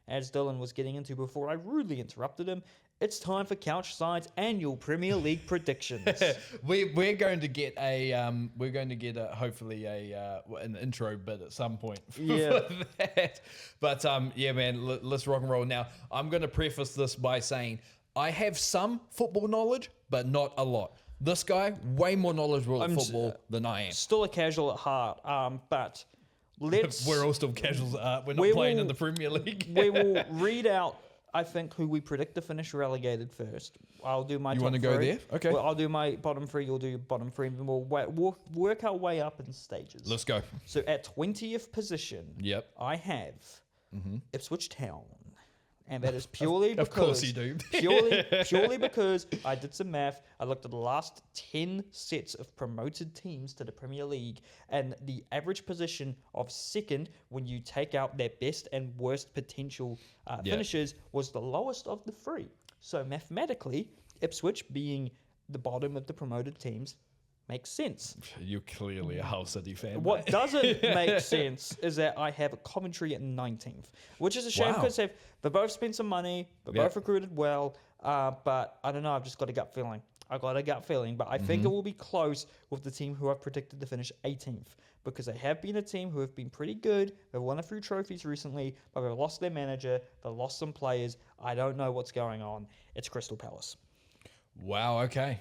as Dylan was getting into before I rudely interrupted him, it's time for CouchSide's annual Premier League predictions. We're going to get hopefully an intro bit at some point for that. But yeah, man, let's rock and roll. Now, I'm going to preface this by saying I have some football knowledge, but not a lot. This guy, way more knowledgeable at football than I am. Still a casual at heart, but let's... We're all still casuals at heart. We're not playing in the Premier League. We will read out, I think, who we predict to finish relegated first. I'll do my top three. You want to go there? Okay. Well, I'll do my bottom three, you'll do your bottom three, and we'll work our way up in stages. Let's go. So at 20th position, I have Ipswich Town. And that is purely because... Of course you do. purely because I did some math. I looked at the last 10 sets of promoted teams to the Premier League, and the average position of second, when you take out their best and worst potential finishers, was the lowest of the three. So mathematically, Ipswich being the bottom of the promoted teams makes sense. You're clearly a Hull City fan. What doesn't make sense is that I have Coventry at 19th, which is a shame because they both spent some money, they both recruited well, but I don't know, I've just got a gut feeling. But I think it will be close with the team who I've predicted to finish 18th, because they have been a team who have been pretty good. They've won a few trophies recently, but they've lost their manager, they've lost some players. I don't know what's going on. It's Crystal Palace. Wow, okay.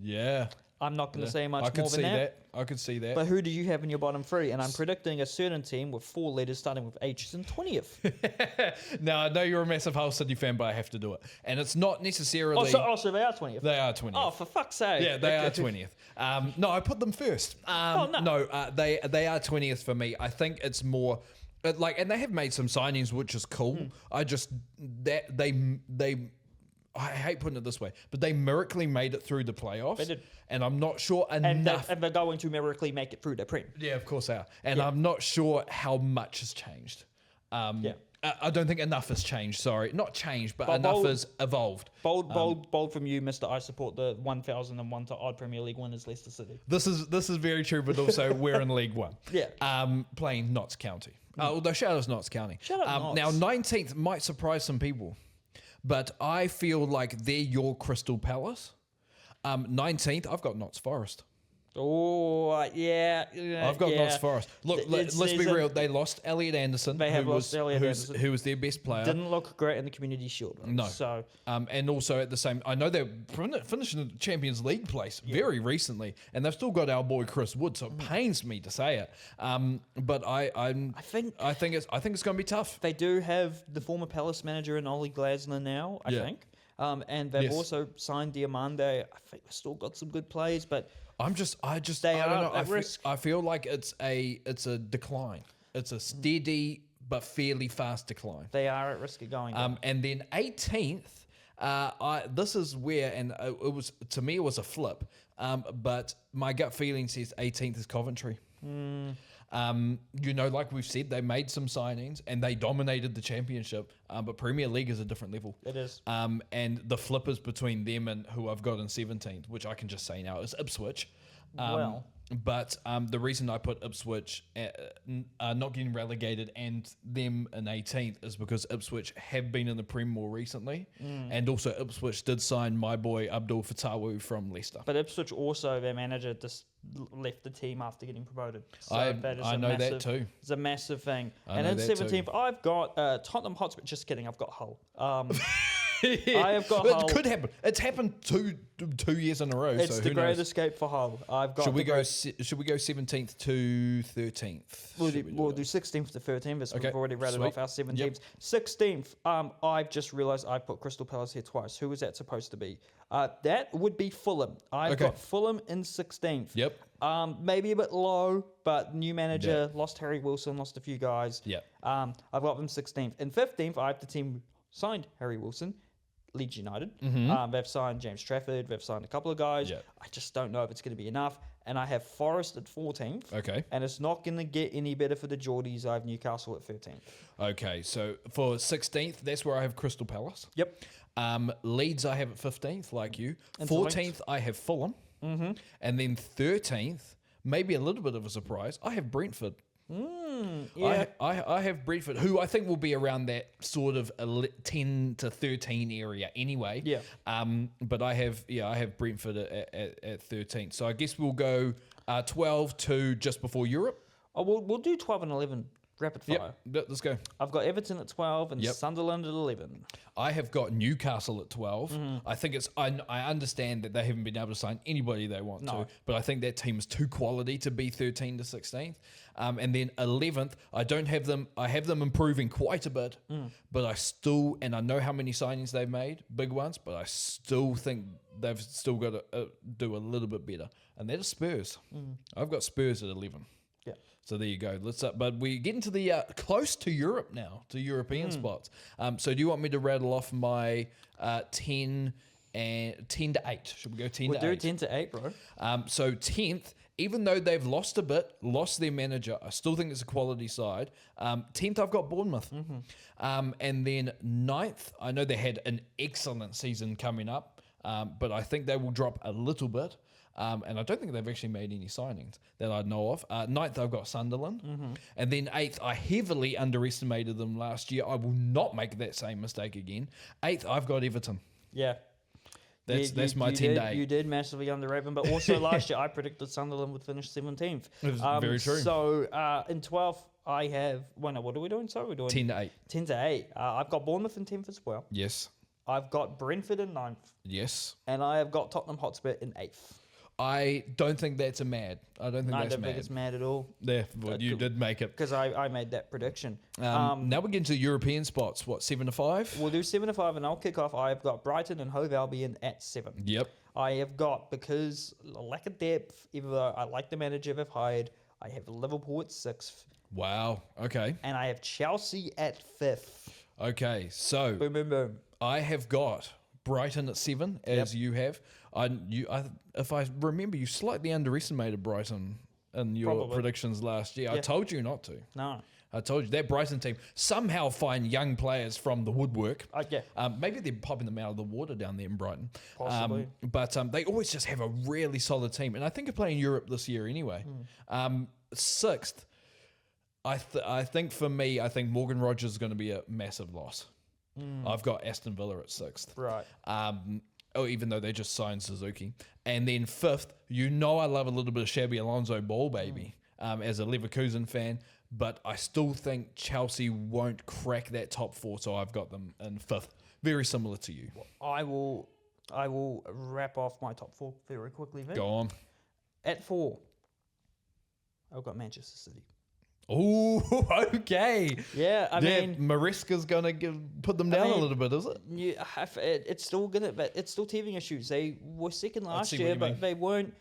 Yeah. I'm not going to say much more than that. I could see that. But who do you have in your bottom three? And I'm predicting a certain team with 4 letters starting with H's in 20th. Now, I know you're a massive Hull City fan, but I have to do it. And it's not necessarily... So they are 20th? They are 20th. Oh, for fuck's sake. Yeah, they are 20th. No, I put them first. No, they are 20th for me. I think it's more... and they have made some signings, which is cool. I just... I hate putting it this way, but they miraculously made it through the playoffs. They did. And I'm not sure enough. And they're going to miraculously make it through the Prem. Yeah, of course they are. And I'm not sure how much has changed. I don't think enough has changed, sorry. Not changed, but enough has evolved. Bold from you, Mr. I support the 1001 to odd Premier League winners, Leicester City. This is very true, but also we're in League One. Playing Notts County. Although shout out to Notts County. Shout out Now, 19th might surprise some people. But I feel like they're your Crystal Palace. 19th, I've got Notts Forest. Oh, yeah. I've got Notts Forest. Look, let's be real. They lost Elliot Anderson. They have lost Elliot Anderson. Who was their best player. Didn't look great in the Community Shield. Right? No. So, and also at the same... I know they're finishing the Champions League place very recently, and they've still got our boy Chris Wood, so it pains me to say it. But I think it's going to be tough. They do have the former Palace manager in Ollie Glasner now, I think. And they've also signed Diamande. I think they've still got some good players, but... I don't know. I feel like it's a decline. It's a steady but fairly fast decline. They are at risk of going down. And then 18th, this is where, and it was, to me, it was a flip. But my gut feeling says 18th is Coventry. Like we've said, they made some signings and they dominated the championship, but Premier League is a different level. It is. And the flip is between them and who I've got in 17th, which I can just say now is Ipswich. But the reason I put Ipswich not getting relegated and them in 18th is because Ipswich have been in the Prem more recently. And also Ipswich did sign my boy Abdul Fatawu from Leicester. But Ipswich also, their manager just left the team after getting promoted. So I know that too. It's a massive thing. And in 17th, I've got Tottenham Hotspur. Just kidding, I've got Hull. I have got Hull. It could happen. It's happened two years in a row. It's so the who Great knows? Escape for Hull. I've got. Should we go 17th to 13th? We'll do 16th to 13th. As we've already rattled off our 7 teams. 16th. I've just realised I put Crystal Palace here twice. Who was that supposed to be? That would be Fulham. I've got Fulham in 16th. Yep. Maybe a bit low, but new manager, lost Harry Wilson, lost a few guys. Yep. I've got them 16th. In 15th, I have the team signed Harry Wilson. Leeds United. They've signed James Trafford. They've signed a couple of guys. Yep. I just don't know if it's going to be enough. And I have Forest at 14th. Okay. And it's not going to get any better for the Geordies. I have Newcastle at 13th. Okay, so for 16th, that's where I have Crystal Palace. Yep. Leeds I have at 15th, like you. 14th, I have Fulham. And then 13th, maybe a little bit of a surprise, I have Brentford. Yeah. I have Brentford, who I think will be around that sort of 10 to 13 area anyway. Yeah. But I have Brentford at 13. So I guess we'll go 12 to just before Europe. Oh, we'll do 12 and 11 rapid fire. Yep, let's go. I've got Everton at 12 and Sunderland at 11. I have got Newcastle at 12. I think I understand that they haven't been able to sign anybody they want to, but I think that team is too quality to be 13 to 16th. And then 11th, I have them improving quite a bit, but and I know how many signings they've made, big ones, but I still think they've still got to do a little bit better. And that is Spurs. I've got Spurs at 11. Yeah. So there you go. But we get into the close to Europe now, to European spots. So do you want me to rattle off my 10 to 8? Should we go 10 to 8? We'll do 10 to 8, bro. So 10th, even though they've lost a bit, lost their manager, I still think it's a quality side. 10th, I've got Bournemouth. And then 9th, I know they had an excellent season coming up, but I think they will drop a little bit. And I don't think they've actually made any signings that I know of. 9th, I've got Sunderland. And then 8th, I heavily underestimated them last year. I will not make that same mistake again. 8th, I've got Everton. Yeah. That's my 10 to 8. You did massively underrate them, but also last year I predicted Sunderland would finish 17th. Very true. So in 12th, I have... Well, no, what are we doing? Sorry, we're doing... 10 to 8. 10 to 8. I've got Bournemouth in 10th as well. Yes. I've got Brentford in 9th. Yes. And I have got Tottenham Hotspur in 8th. I don't think that's a mad. I don't think I that's don't mad. think it's mad at all. Yeah, well, you did make it. Because I made that prediction. Now we're getting to European spots. What, 7 to 5? We'll do 7 to 5 and I'll kick off. I've got Brighton and Hove Albion at 7. Yep. I have got, because lack of depth, even though I like the manager they've hired, I have Liverpool at 6th. Wow. Okay. And I have Chelsea at 5th. Okay. So Boom, boom, boom. I have got Brighton at 7, as you have. If I remember, you slightly underestimated Brighton in your predictions last year. I told you not to. No. I told you that Brighton team somehow find young players from the woodwork. Maybe they're popping them out of the water down there in Brighton. Possibly. But they always just have a really solid team. And I think they're playing Europe this year anyway. 6th, I think for me, I think Morgan Rogers is going to be a massive loss. I've got Aston Villa at 6th. Right. Even though they just signed Suzuki. And then 5th, I love a little bit of Xabi Alonso ball, baby, as a Leverkusen fan. But I still think Chelsea won't crack that top 4, so I've got them in 5th. Very similar to you. I will wrap off my top 4 very quickly, Vic. Go on. At 4, I've got Manchester City. Oh, okay. Yeah, I mean, Maresca's gonna put them down a little bit, is it? Yeah, it's still but it's still teething issues. They were second last year, but they weren't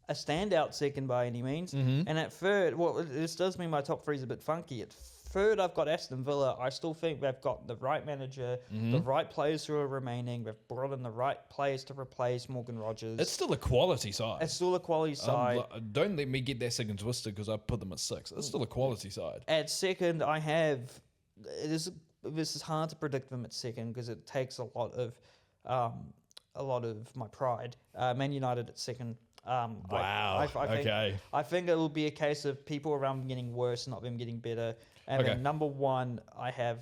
a standout second by any means. And at third, this does mean my top 3 is a bit funky. At third, I've got Aston Villa. I still think they've got the right manager, the right players who are remaining. They've brought in the right players to replace Morgan Rogers. It's still a quality side. It's still a quality side. Don't let me get that second twisted because I put them at 6. It's still a quality side. At second, I have... This is hard to predict them at second because it takes a lot of my pride. Man United at second. Wow. I think it'll be a case of people around them getting worse, not them getting better. And then number 1, I have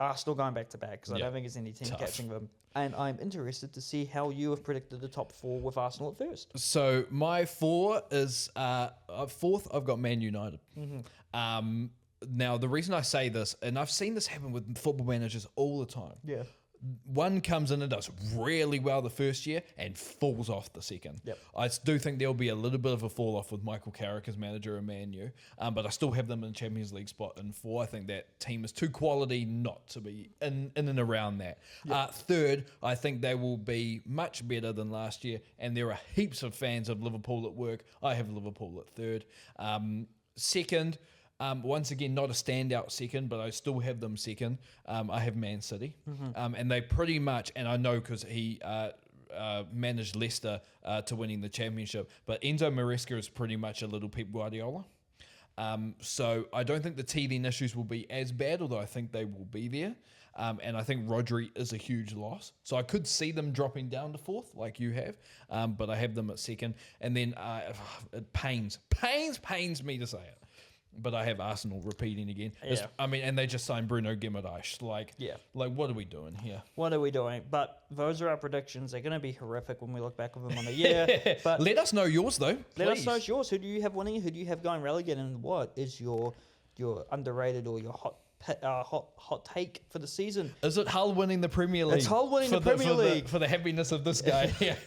Arsenal going back to back because I don't think there's any team catching them. And I'm interested to see how you have predicted the top 4 with Arsenal at first. So my 4 is 4th. I've got Man United. Now the reason I say this, and I've seen this happen with football managers all the time. Yeah. One comes in and does really well the first year and falls off the second. Yep. I do think there'll be a little bit of a fall off with Michael Carrick as manager of Man U, but I still have them in Champions League spot in 4. I think that team is too quality not to be in and around that. Yep. Third, I think they will be much better than last year, and there are heaps of fans of Liverpool at work. I have Liverpool at 3rd. Second, once again, not a standout second, but I still have them second. I have Man City. And they pretty much, and I know because he managed Leicester to winning the championship, but Enzo Maresca is pretty much a little Pep Guardiola. So I don't think the teething issues will be as bad, although I think they will be there. And I think Rodri is a huge loss. So I could see them dropping down to 4th, like you have, but I have them at second. And then it pains me to say it. but I have Arsenal repeating again. Yeah. I mean, and they just signed Bruno Guimaraes. Like, what are we doing here? What are we doing? But those are our predictions. They're going to be horrific when we look back on them on a year. But let us know yours, though. Let us know yours. Who do you have winning? Who do you have going relegated? And what is your underrated or your hot take for the season? Is it Hull winning the Premier League? It's Hull winning the Premier League. For the happiness of this guy. Yeah.